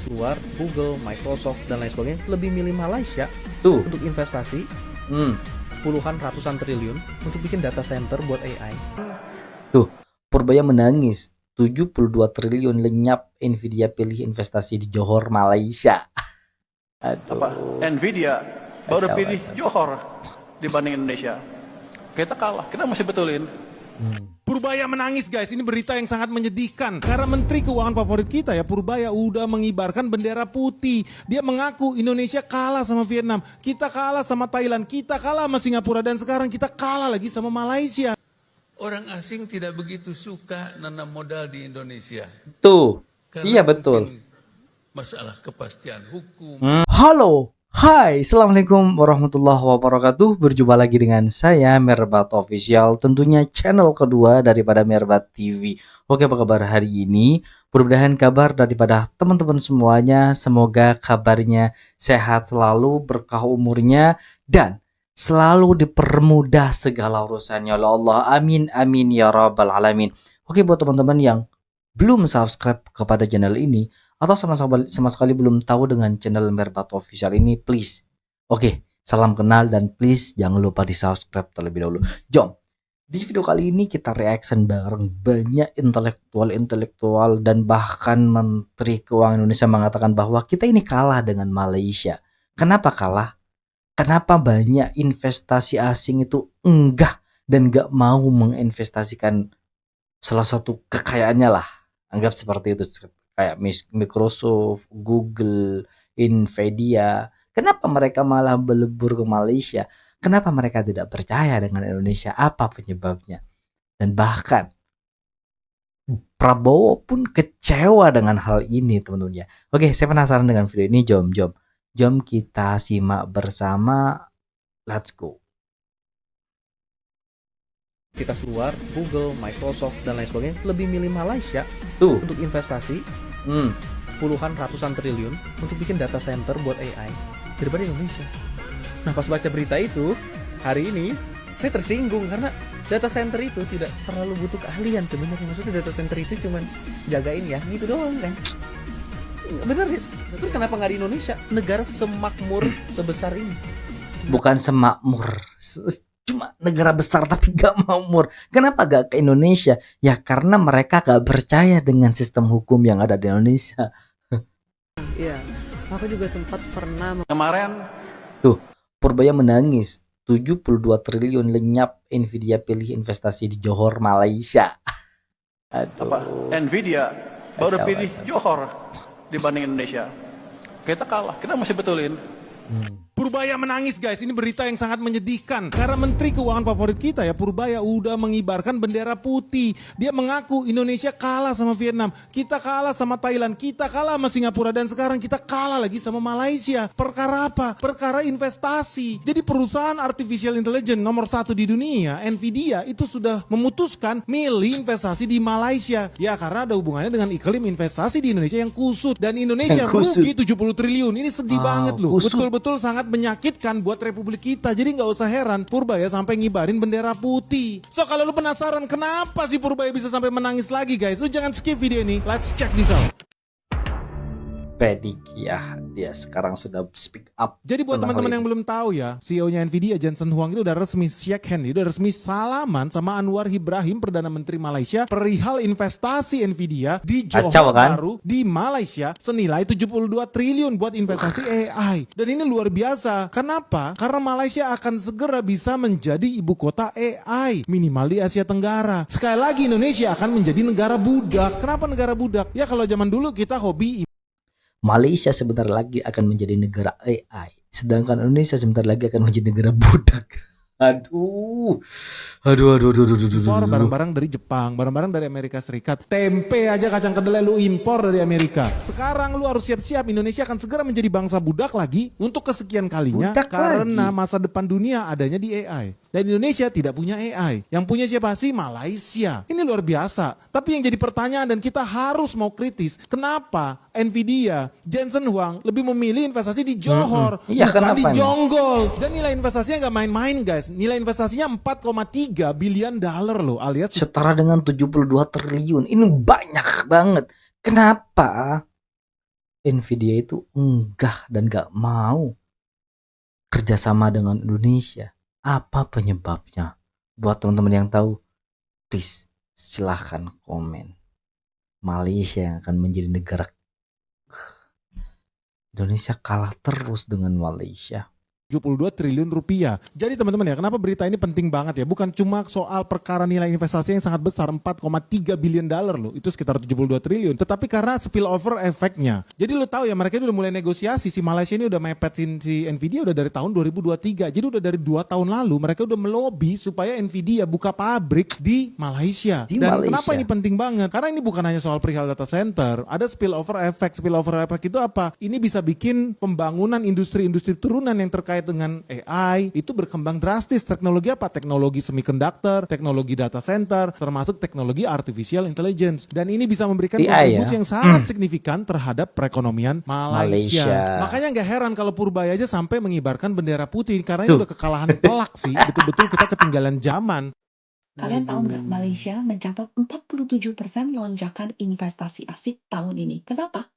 luar, Google, Microsoft, dan lain sebagainya lebih milih Malaysia Tuh, untuk investasi puluhan ratusan triliun untuk bikin data center buat AI. tuh. Purbaya menangis. 72 triliun lenyap, Nvidia pilih investasi di Johor, Malaysia. Aduh. Nvidia baru Kacau, pilih kacau. Johor dibanding Indonesia. Kita kalah, kita masih betulin. Purbaya menangis guys, ini berita yang sangat menyedihkan. Karena Menteri Keuangan favorit kita ya, Purbaya udah mengibarkan bendera putih. Dia mengaku Indonesia kalah sama Vietnam, kita kalah sama Thailand, kita kalah sama Singapura, dan sekarang kita kalah lagi sama Malaysia. Orang asing tidak begitu suka nanam modal di Indonesia. Tuh. Karena Iya betul. mungkin masalah kepastian hukum. Halo, hai, assalamualaikum warahmatullahi wabarakatuh. Berjumpa lagi dengan saya Merbat Official, tentunya channel kedua daripada Merbat TV. Oke, apa kabar hari ini? Mudah-mudahan kabar daripada teman-teman semuanya, semoga kabarnya sehat selalu, berkah umurnya, dan selalu dipermudah segala urusannya oleh Allah. Amin amin ya rabbal alamin. Oke, buat teman-teman yang belum subscribe kepada channel ini atau sama sekali belum tahu dengan channel Merbat Official ini, please, oke, salam kenal, dan please jangan lupa di subscribe terlebih dahulu. Jom, di video kali ini kita reaction bareng banyak intelektual dan bahkan Menteri Keuangan Indonesia mengatakan bahwa kita ini kalah dengan Malaysia. Kenapa kalah? Kenapa banyak investasi asing itu enggak dan gak mau menginvestasikan salah satu kekayaannya lah, anggap seperti itu, kayak Microsoft, Google, Nvidia. Kenapa mereka malah melebur ke Malaysia? Kenapa mereka tidak percaya dengan Indonesia? Apa penyebabnya? Dan bahkan Prabowo pun kecewa dengan hal ini, teman-teman ya. Oke, saya penasaran dengan video ini. Jom kita simak bersama. Let's go. Kita luar, Google, Microsoft, dan lain sebagainya lebih milih Malaysia Tuh. untuk investasi puluhan ratusan triliun untuk bikin data center buat AI daripada Indonesia. Nah, pas baca berita itu hari ini saya tersinggung karena data center itu tidak terlalu butuh keahlian sebenarnya. Maksudnya data center itu cuman jagain ya gitu doang kan. Bener guys. Terus kenapa nggak di Indonesia, negara semakmur sebesar ini? Bukan semakmur, cuma negara besar tapi gak makmur. Kenapa gak ke Indonesia? Ya karena mereka gak percaya dengan sistem hukum yang ada di Indonesia. Iya, aku juga sempat pernah Kemarin Tuh, Purbaya menangis. 72 triliun lenyap, Nvidia pilih investasi di Johor, Malaysia. Aduh. Nvidia baru Kacau, pilih Johor dibanding Indonesia. Kita kalah, kita masih betulin. Purbaya menangis guys, ini berita yang sangat menyedihkan. Karena Menteri Keuangan favorit kita ya, Purbaya udah mengibarkan bendera putih. Dia mengaku Indonesia kalah sama Vietnam, kita kalah sama Thailand, kita kalah sama Singapura, dan sekarang kita kalah lagi sama Malaysia. Perkara apa? Perkara investasi. Jadi perusahaan artificial intelligence nomor 1 di dunia, Nvidia, itu sudah memutuskan milih investasi di Malaysia. Ya karena ada hubungannya dengan iklim investasi di Indonesia yang kusut. Dan Indonesia Yang kusut. rugi 70 triliun. Ini sedih Wow, banget loh. kusut. Betul-betul sangat menyakitkan buat Republik kita. Jadi nggak usah heran Purbaya sampai ngibarin bendera putih. So kalau lu penasaran kenapa sih Purbaya bisa sampai menangis lagi guys, lu jangan skip video ini. Let's check this out. Pedikiah, dia sekarang sudah speak up. Jadi buat tentang teman-teman hal yang ini. belum tahu ya, CEO-nya Nvidia Jensen Huang itu udah resmi shake hand, udah resmi salaman sama Anwar Ibrahim, Perdana Menteri Malaysia, perihal investasi Nvidia di Johor Kacau, kan? Baru di Malaysia senilai 72 triliun buat investasi AI. Dan ini luar biasa. Kenapa? Karena Malaysia akan segera bisa menjadi ibu kota AI, minimal di Asia Tenggara. Sekali lagi Indonesia akan menjadi negara budak. Kenapa negara budak? Ya kalau zaman dulu kita hobi Malaysia sebentar lagi akan menjadi negara AI, sedangkan Indonesia sebentar lagi akan menjadi negara budak. Aduh. impor barang-barang dari Jepang, barang-barang dari Amerika Serikat. Tempe aja, kacang kedelai lu impor dari Amerika. Sekarang lu harus siap-siap, Indonesia akan segera menjadi bangsa budak lagi untuk kesekian kalinya. Budak karena lagi. masa depan dunia adanya di AI. Dan Indonesia tidak punya AI. Yang punya siapa sih? Malaysia. Ini luar biasa. Tapi yang jadi pertanyaan dan kita harus mau kritis, kenapa Nvidia, Jensen Huang lebih memilih investasi di Johor, Iya, bukan kenapa di nih? Jonggol. Dan nilai investasinya nggak main-main guys. Nilai investasinya 4,3 billion dollar loh, alias Setara dengan 72 triliun. Ini banyak banget. Kenapa? Nvidia itu enggah dan gak mau kerjasama dengan Indonesia. Apa penyebabnya? Buat teman-teman yang tahu, please silahkan komen. Malaysia yang akan menjadi negara, Indonesia kalah terus dengan Malaysia. 72 triliun rupiah. Jadi teman-teman ya, kenapa berita ini penting banget ya? Bukan cuma soal perkara nilai investasi yang sangat besar, 4,3 billion dollar loh. Itu sekitar 72 triliun. Tetapi karena spillover efeknya. Jadi lo tahu ya, mereka udah mulai negosiasi. Si Malaysia ini udah mepetin si Nvidia udah dari tahun 2023. Jadi udah dari 2 tahun lalu mereka udah melobi supaya Nvidia buka pabrik di Malaysia. Dan kenapa ini penting banget? Karena ini bukan hanya soal perihal data center. Ada spillover effect. Spillover effect itu apa? Ini bisa bikin pembangunan industri-industri turunan yang terkait dengan AI itu berkembang drastis. Teknologi apa? Teknologi semiconductor, teknologi data center, termasuk teknologi artificial intelligence. Dan ini bisa memberikan kontribusi yang sangat signifikan terhadap perekonomian Malaysia. Makanya nggak heran kalau Purbaya aja sampai mengibarkan bendera putih karena ini udah kekalahan telak sih. Betul-betul kita ketinggalan zaman. Kalian tahu nggak, Malaysia mencatat 47% lonjakan investasi asing tahun ini. Kenapa?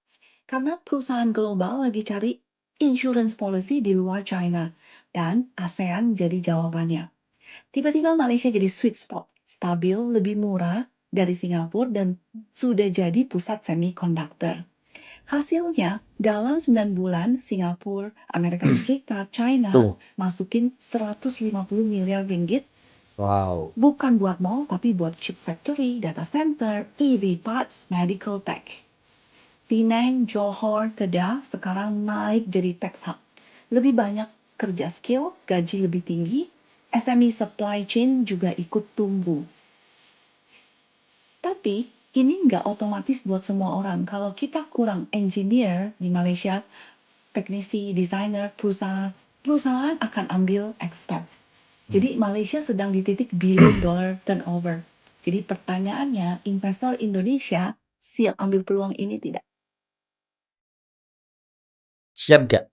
Karena perusahaan global lagi cari insurance policy di luar China, dan ASEAN jadi jawabannya. Tiba-tiba Malaysia jadi sweet spot, stabil, lebih murah dari Singapura, dan sudah jadi pusat semiconductor. Hasilnya, dalam 9 bulan, Singapura, Amerika Serikat, China masukin 150 miliar ringgit. Wow. Bukan buat mall, tapi buat chip factory, data center, EV parts, medical tech. Penang, Johor, Kedah sekarang naik jadi tech hub. Lebih banyak kerja skill, gaji lebih tinggi, SME supply chain juga ikut tumbuh. Tapi ini nggak otomatis buat semua orang. Kalau kita kurang engineer di Malaysia, teknisi, desainer, perusahaan akan ambil expat. Jadi Malaysia sedang di titik billion dollar turnover. Jadi pertanyaannya, investor Indonesia siap ambil peluang ini tidak? Siap gak?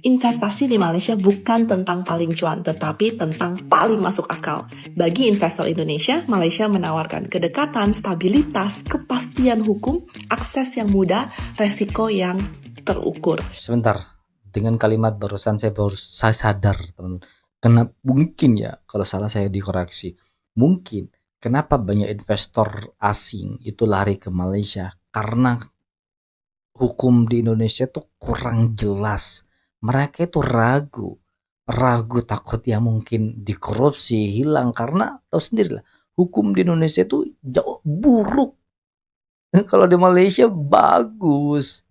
Investasi di Malaysia bukan tentang paling cuan, tetapi tentang paling masuk akal. Bagi investor Indonesia, Malaysia menawarkan kedekatan, stabilitas, kepastian hukum, akses yang mudah, resiko yang terukur. Sebentar, dengan kalimat barusan saya sadar, teman. Kenapa mungkin ya, kalau salah saya dikoreksi. Mungkin kenapa banyak investor asing itu lari ke Malaysia karena hukum di Indonesia tuh kurang jelas. Mereka itu ragu takut ya mungkin dikorupsi, hilang, karena tahu sendiri lah hukum di Indonesia itu jauh buruk. Kalau di Malaysia bagus.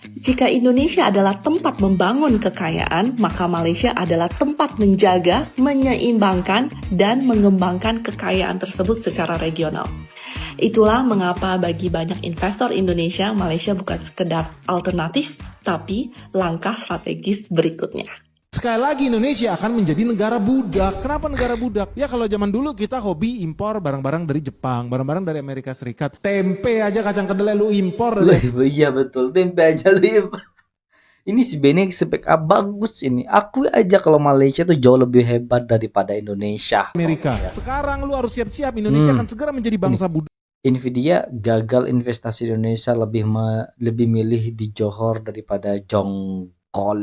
Jika Indonesia adalah tempat membangun kekayaan, maka Malaysia adalah tempat menjaga, menyeimbangkan, dan mengembangkan kekayaan tersebut secara regional. Itulah mengapa bagi banyak investor Indonesia, Malaysia bukan sekedar alternatif, tapi langkah strategis berikutnya. Sekali lagi Indonesia akan menjadi negara budak. Kenapa negara budak? Ya kalau zaman dulu kita hobi impor barang-barang dari Jepang, barang-barang dari Amerika Serikat. Tempe aja, kacang kedelai lu impor. Iya betul, tempe aja lu impor. Ini si Bene spek bagus ini. Aku aja kalau Malaysia tuh jauh lebih hebat daripada Indonesia. Amerika. Sekarang lu harus siap-siap, Indonesia akan segera menjadi bangsa budak. Nvidia gagal investasi di Indonesia, lebih milih di Johor daripada Jongkol.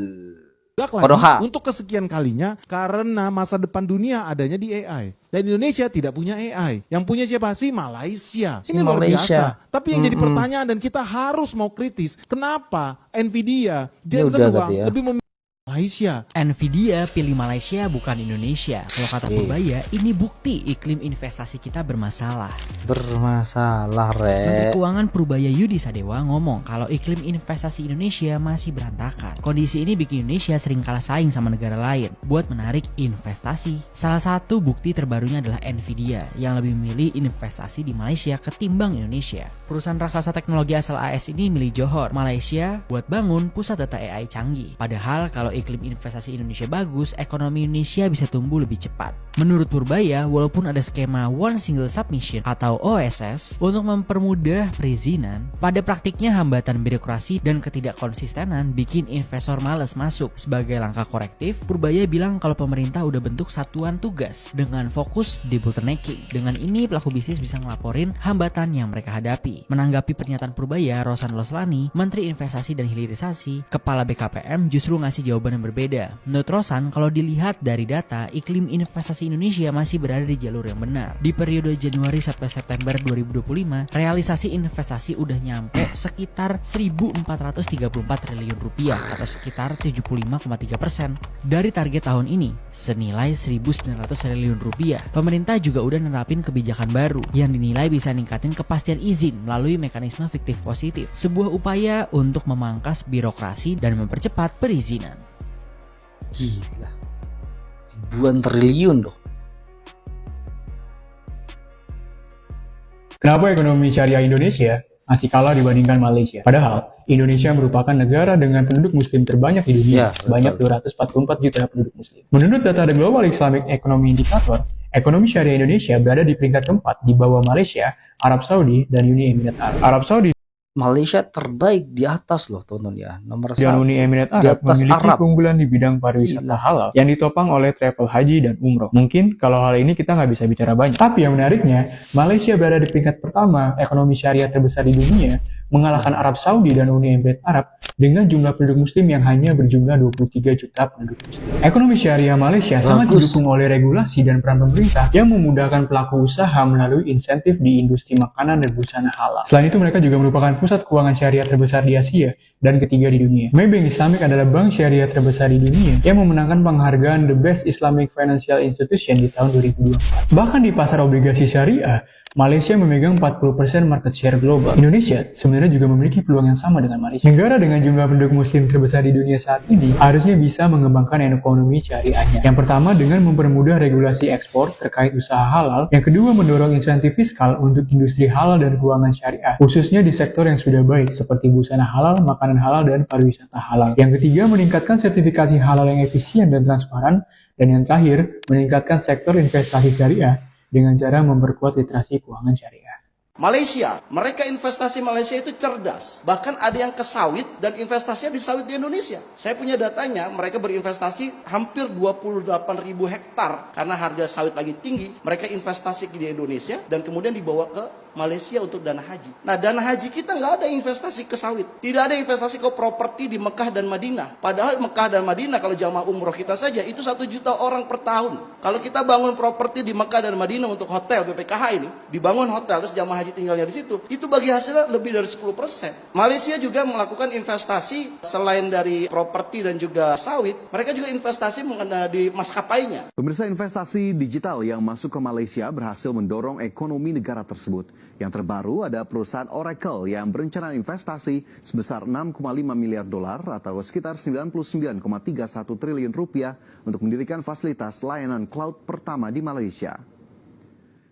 Lagi untuk kesekian kalinya karena masa depan dunia adanya di AI. Dan Indonesia tidak punya AI. Yang punya siapa sih? Malaysia. Ini luar biasa. Tapi yang jadi pertanyaan dan kita harus mau kritis, kenapa Nvidia, Jensen Huang lebih memilih Malaysia? Nvidia pilih Malaysia bukan Indonesia. Kalau kata Purbaya, ini bukti iklim investasi kita bermasalah. Menteri Keuangan Purbaya Yudi Sadewa ngomong kalau iklim investasi Indonesia masih berantakan. Kondisi ini bikin Indonesia sering kalah saing sama negara lain buat menarik investasi. Salah satu bukti terbarunya adalah Nvidia yang lebih memilih investasi di Malaysia ketimbang Indonesia. Perusahaan raksasa teknologi asal AS ini milih Johor, Malaysia buat bangun pusat data AI canggih. Padahal kalau iklim investasi Indonesia bagus, ekonomi Indonesia bisa tumbuh lebih cepat. Menurut Purbaya, walaupun ada skema One Single Submission atau OSS untuk mempermudah perizinan, pada praktiknya hambatan birokrasi dan ketidakkonsistenan bikin investor malas masuk. Sebagai langkah korektif, Purbaya bilang kalau pemerintah udah bentuk satuan tugas dengan fokus debottlenecking. Dengan ini pelaku bisnis bisa ngelaporin hambatan yang mereka hadapi. Menanggapi pernyataan Purbaya, Rosan Loslani, Menteri Investasi dan Hilirisasi, Kepala BKPM justru ngasih jawaban yang berbeda. Menurut Rosan, kalau dilihat dari data, iklim investasi Indonesia masih berada di jalur yang benar. Di periode Januari sampai September 2025, realisasi investasi udah nyampe sekitar 1.434 triliun rupiah atau sekitar 75,3% dari target tahun ini senilai 1.900 triliun rupiah. Pemerintah juga udah nerapin kebijakan baru yang dinilai bisa ningkatin kepastian izin melalui mekanisme fiktif positif, sebuah upaya untuk memangkas birokrasi dan mempercepat perizinan. Gila. Ribuan triliun dong. Kenapa ekonomi syariah Indonesia masih kalah dibandingkan Malaysia? Padahal Indonesia merupakan negara dengan penduduk muslim terbanyak di dunia, sebanyak 244 juta penduduk muslim. Menurut data The Global Islamic Economy Indicator, ekonomi syariah Indonesia berada di peringkat keempat di bawah Malaysia, Arab Saudi, dan Uni Emirat Arab. Arab Saudi Malaysia terbaik di atas loh, tonton ya. Nomor dan 1 Uni Emirat di Arab atas memiliki Arab. keunggulan di bidang pariwisata halal yang ditopang oleh travel haji dan umroh. Mungkin kalau hal ini kita nggak bisa bicara banyak. Tapi yang menariknya, Malaysia berada di peringkat pertama ekonomi syariah terbesar di dunia, mengalahkan Arab Saudi dan Uni Emirat Arab dengan jumlah penduduk muslim yang hanya berjumlah 23 juta penduduk muslim. Ekonomi syariah Malaysia sangat didukung oleh regulasi dan peran pemerintah yang memudahkan pelaku usaha melalui insentif di industri makanan dan busana halal. Selain itu, mereka juga merupakan pusat keuangan syariah terbesar di Asia dan ketiga di dunia. Maybank Islamic adalah bank syariah terbesar di dunia yang memenangkan penghargaan The Best Islamic Financial Institution di tahun 2024. Bahkan di pasar obligasi syariah, Malaysia memegang 40% market share global. Indonesia sebenarnya juga memiliki peluang yang sama dengan Malaysia. Negara dengan jumlah penduduk muslim terbesar di dunia saat ini harusnya bisa mengembangkan ekonomi syariahnya. Yang pertama, dengan mempermudah regulasi ekspor terkait usaha halal. Yang kedua, mendorong insentif fiskal untuk industri halal dan keuangan syariah, khususnya di sektor yang sudah baik seperti busana halal, makanan halal, dan pariwisata halal. Yang ketiga, meningkatkan sertifikasi halal yang efisien dan transparan. Dan yang terakhir, meningkatkan sektor investasi syariah dengan cara memperkuat literasi keuangan syariah. Malaysia, mereka investasi Malaysia itu cerdas. Bahkan ada yang ke sawit dan investasinya di sawit di Indonesia. Saya punya datanya, mereka berinvestasi hampir 28.000 hektar. Karena harga sawit lagi tinggi, mereka investasi di Indonesia dan kemudian dibawa ke Malaysia untuk dana haji. Nah, dana haji kita nggak ada investasi ke sawit. Tidak ada investasi ke properti di Mekah dan Madinah. Padahal Mekah dan Madinah kalau jamaah umroh kita saja itu 1 juta orang per tahun. Kalau kita bangun properti di Mekah dan Madinah untuk hotel BPKH ini, dibangun hotel terus jamaah haji tinggalnya di situ, itu bagi hasilnya lebih dari 10%. Malaysia juga melakukan investasi selain dari properti dan juga sawit, mereka juga investasi di maskapainya. Pemirsa, investasi digital yang masuk ke Malaysia berhasil mendorong ekonomi negara tersebut. Yang terbaru ada perusahaan Oracle yang berencana investasi sebesar 6,5 miliar dolar atau sekitar 99,31 triliun rupiah untuk mendirikan fasilitas layanan cloud pertama di Malaysia.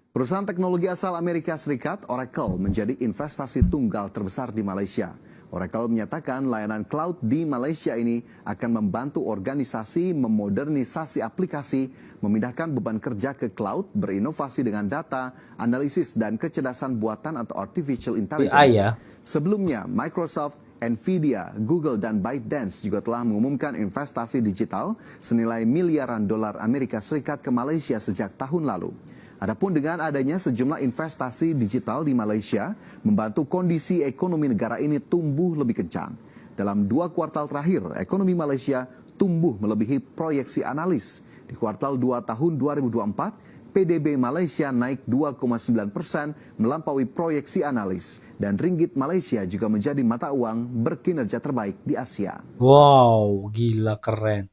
Perusahaan teknologi asal Amerika Serikat, Oracle, menjadi investasi tunggal terbesar di Malaysia. Oracle menyatakan layanan cloud di Malaysia ini akan membantu organisasi memodernisasi aplikasi, memindahkan beban kerja ke cloud, berinovasi dengan data, analisis, dan kecerdasan buatan atau artificial intelligence. Sebelumnya, Microsoft, Nvidia, Google, dan ByteDance juga telah mengumumkan investasi digital senilai miliaran dolar Amerika Serikat ke Malaysia sejak tahun lalu. Adapun dengan adanya sejumlah investasi digital di Malaysia, membantu kondisi ekonomi negara ini tumbuh lebih kencang. Dalam 2 kuartal terakhir, ekonomi Malaysia tumbuh melebihi proyeksi analis. Di kuartal 2 tahun 2024, PDB Malaysia naik 2,9% melampaui proyeksi analis. Dan ringgit Malaysia juga menjadi mata uang berkinerja terbaik di Asia. Wow, gila keren.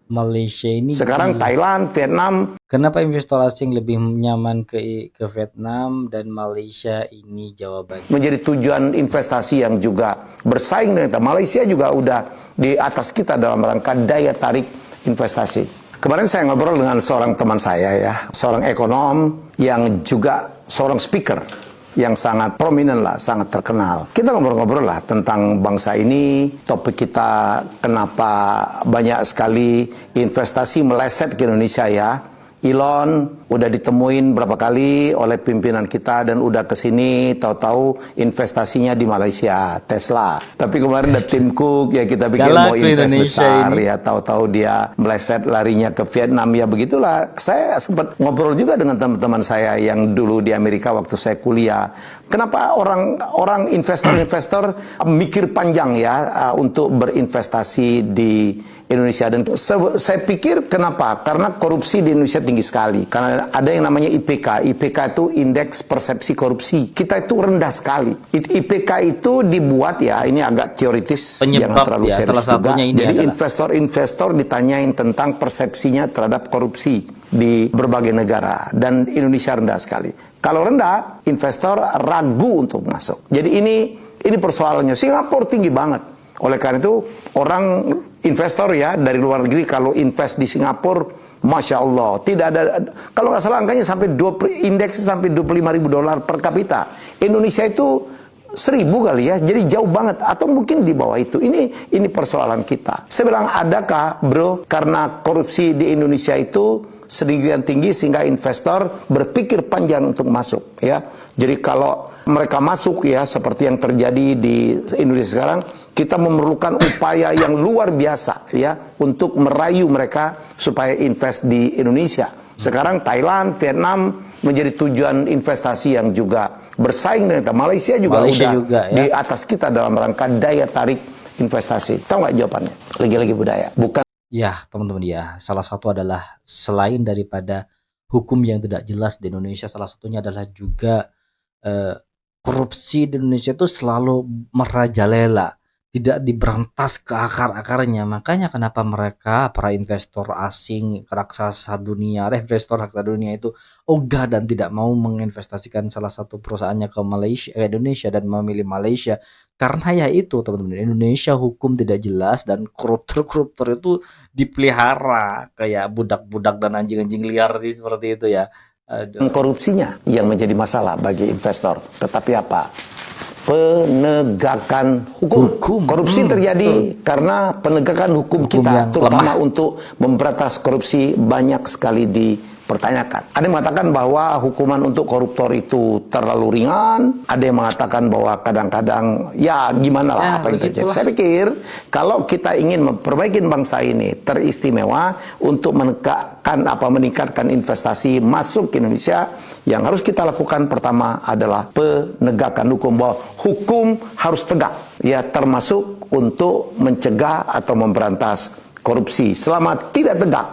Malaysia ini sekarang gila. Thailand, Vietnam. Kenapa investor asing lebih nyaman ke Vietnam dan Malaysia? Ini jawabannya. Menjadi tujuan investasi yang juga bersaing dengan kita. Malaysia juga udah di atas kita dalam rangka daya tarik investasi. Kemarin saya ngobrol dengan seorang teman saya ya, seorang ekonom yang juga seorang speaker. yang sangat prominent lah, sangat terkenal. Kita ngobrol-ngobrol lah tentang bangsa ini. Topik kita kenapa banyak sekali investasi meleset ke Indonesia ya. Elon udah ditemuin berapa kali oleh pimpinan kita dan udah kesini, tahu-tahu investasinya di Malaysia, Tesla. Tapi kemarin ada Tim Cook ya, kita pikir mau invest besar ini. Ya, tahu-tahu dia meleset larinya ke Vietnam ya, begitulah. Saya sempat ngobrol juga dengan teman-teman saya yang dulu di Amerika waktu saya kuliah. Kenapa orang investor-investor mikir panjang ya untuk berinvestasi di Indonesia, dan saya pikir kenapa? Karena korupsi di Indonesia tinggi sekali. Karena ada yang namanya IPK. IPK itu Indeks Persepsi Korupsi. Kita itu rendah sekali. IPK itu dibuat ya, ini agak teoritis, jangan terlalu ya, serius juga. Jadi investor-investor ditanyain tentang persepsinya terhadap korupsi di berbagai negara, dan Indonesia rendah sekali. Kalau rendah, investor ragu untuk masuk. Jadi ini persoalannya. Singapura tinggi banget. Oleh karena itu, orang investor ya dari luar negeri kalau invest di Singapura, Masya Allah, tidak ada, kalau nggak salah angkanya sampai indeks sampai $25.000 per kapita. Indonesia itu 1.000 kali ya, jadi jauh banget, atau mungkin di bawah itu. Ini persoalan kita. Saya bilang, adakah bro, karena korupsi di Indonesia itu sedemikian tinggi sehingga investor berpikir panjang untuk masuk ya. Jadi kalau mereka masuk ya seperti yang terjadi di Indonesia sekarang, kita memerlukan upaya yang luar biasa ya untuk merayu mereka supaya invest di Indonesia. Sekarang Thailand, Vietnam menjadi tujuan investasi yang juga bersaing dengan kita. Malaysia juga udah di atas kita dalam rangka daya tarik investasi. Tahu nggak jawabannya? Lagi-lagi budaya. Bukan. Ya, teman-teman ya, salah satu adalah selain daripada hukum yang tidak jelas di Indonesia, salah satunya adalah juga korupsi di Indonesia itu selalu merajalela, tidak diberantas ke akar-akarnya. Makanya kenapa mereka, para investor asing, raksasa dunia, investor raksasa dunia itu ogah dan tidak mau menginvestasikan salah satu perusahaannya ke Malaysia, ke Indonesia, dan memilih Malaysia. Karena ya itu teman-teman, Indonesia hukum tidak jelas dan koruptor-koruptor itu dipelihara kayak budak-budak dan anjing-anjing liar seperti itu ya. Korupsinya yang menjadi masalah bagi investor. Tetapi apa? Penegakan hukum. Korupsi terjadi karena penegakan hukum kita, terutama untuk memberantas korupsi, banyak sekali dipertanyakan. Ada yang mengatakan bahwa hukuman untuk koruptor itu terlalu ringan, ada yang mengatakan bahwa kadang-kadang ya gimana lah apa yang terjadi. Saya pikir kalau kita ingin memperbaiki bangsa ini teristimewa untuk meningkatkan investasi masuk ke Indonesia, yang harus kita lakukan pertama adalah penegakan hukum, bahwa hukum harus tegak ya, termasuk untuk mencegah atau memberantas korupsi. Selama tidak tegak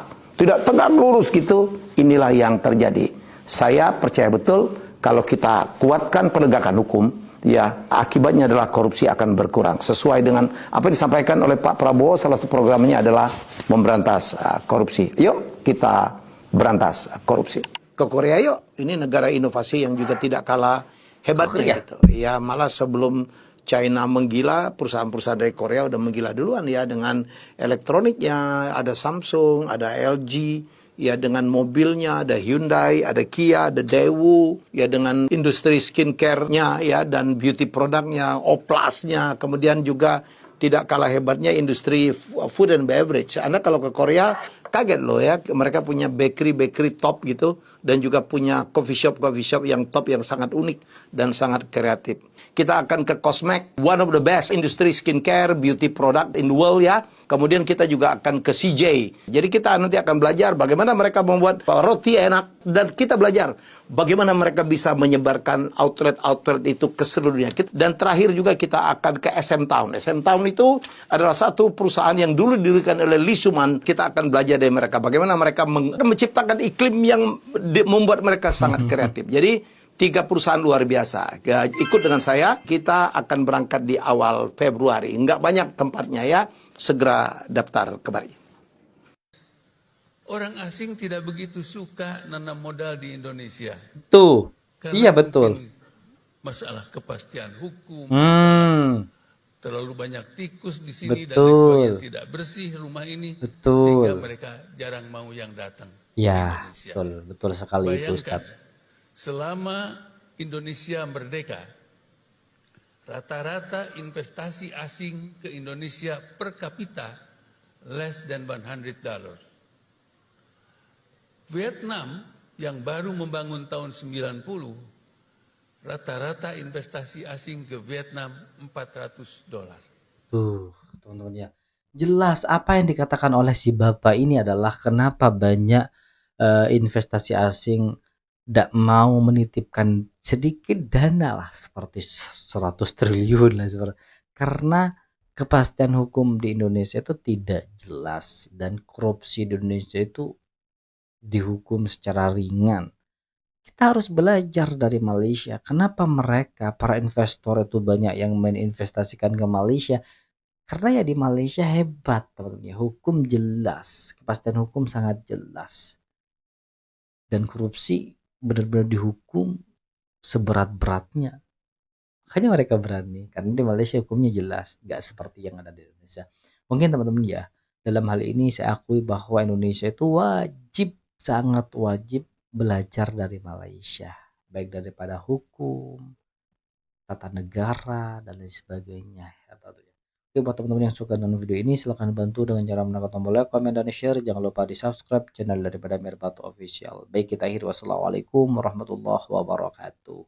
lurus gitu, inilah yang terjadi. Saya percaya betul kalau kita kuatkan penegakan hukum, ya akibatnya adalah korupsi akan berkurang. Sesuai dengan apa yang disampaikan oleh Pak Prabowo, salah satu programnya adalah memberantas korupsi. Yuk kita berantas korupsi. Ke Korea yuk, ini negara inovasi yang juga tidak kalah hebatnya gitu. Ya malah sebelum China menggila, perusahaan-perusahaan dari Korea udah menggila duluan ya, dengan elektroniknya, ada Samsung, ada LG, ya dengan mobilnya, ada Hyundai, ada Kia, ada Daewoo, ya dengan industri skincare-nya ya, dan beauty produknya, Oplasnya, kemudian juga tidak kalah hebatnya industri food and beverage. Anda kalau ke Korea kaget loh ya, mereka punya bakery top gitu, dan juga punya coffee shop yang top, yang sangat unik dan sangat kreatif. Kita akan ke Cosmec, one of the best industri skincare, beauty product in the world ya. Kemudian kita juga akan ke CJ. Jadi kita nanti akan belajar bagaimana mereka membuat roti enak, dan kita belajar bagaimana mereka bisa menyebarkan outlet-outlet itu ke seluruh dunia. Dan terakhir juga kita akan ke SM Town. SM Town itu adalah satu perusahaan yang dulu didirikan oleh Lee Suman. Kita akan belajar dari mereka bagaimana mereka menciptakan iklim yang membuat mereka sangat kreatif. Jadi 3 perusahaan luar biasa. Ikut dengan saya, kita akan berangkat di awal Februari. Nggak banyak tempatnya ya, segera daftar kembali. Orang asing tidak begitu suka nanam modal di Indonesia. Tuh, karena iya betul. Masalah kepastian hukum, terlalu banyak tikus di sini, dan sebagainya, tidak bersih rumah ini, sehingga mereka jarang mau yang datang. Ya, betul sekali itu, Ustaz. Selama Indonesia merdeka, rata-rata investasi asing ke Indonesia per kapita less than $100. Vietnam yang baru membangun tahun 90, rata-rata investasi asing ke Vietnam $400. Tuh, teman-teman ya. Jelas apa yang dikatakan oleh si Bapak ini adalah kenapa banyak investasi asing tidak mau menitipkan sedikit dana lah seperti 100 triliun lah karena kepastian hukum di Indonesia itu tidak jelas dan korupsi di Indonesia itu dihukum secara ringan. Kita harus belajar dari Malaysia. Kenapa mereka para investor itu banyak yang meninvestasikan ke Malaysia? Karena ya di Malaysia hebat teman-teman ya, hukum jelas, kepastian hukum sangat jelas. Dan korupsi benar-benar dihukum seberat-beratnya. Makanya mereka berani, karena di Malaysia hukumnya jelas, gak seperti yang ada di Indonesia. Mungkin teman-teman ya, dalam hal ini saya akui bahwa Indonesia itu wajib, sangat wajib belajar dari Malaysia. Baik daripada hukum, tata negara, dan lain sebagainya. Oke, buat teman-teman yang suka dengan video ini, silahkan bantu dengan cara menekan tombol like, komen, dan share. Jangan lupa di subscribe channel daripada Merbatu Official. Baik, kita akhiri. Wassalamualaikum warahmatullahi wabarakatuh.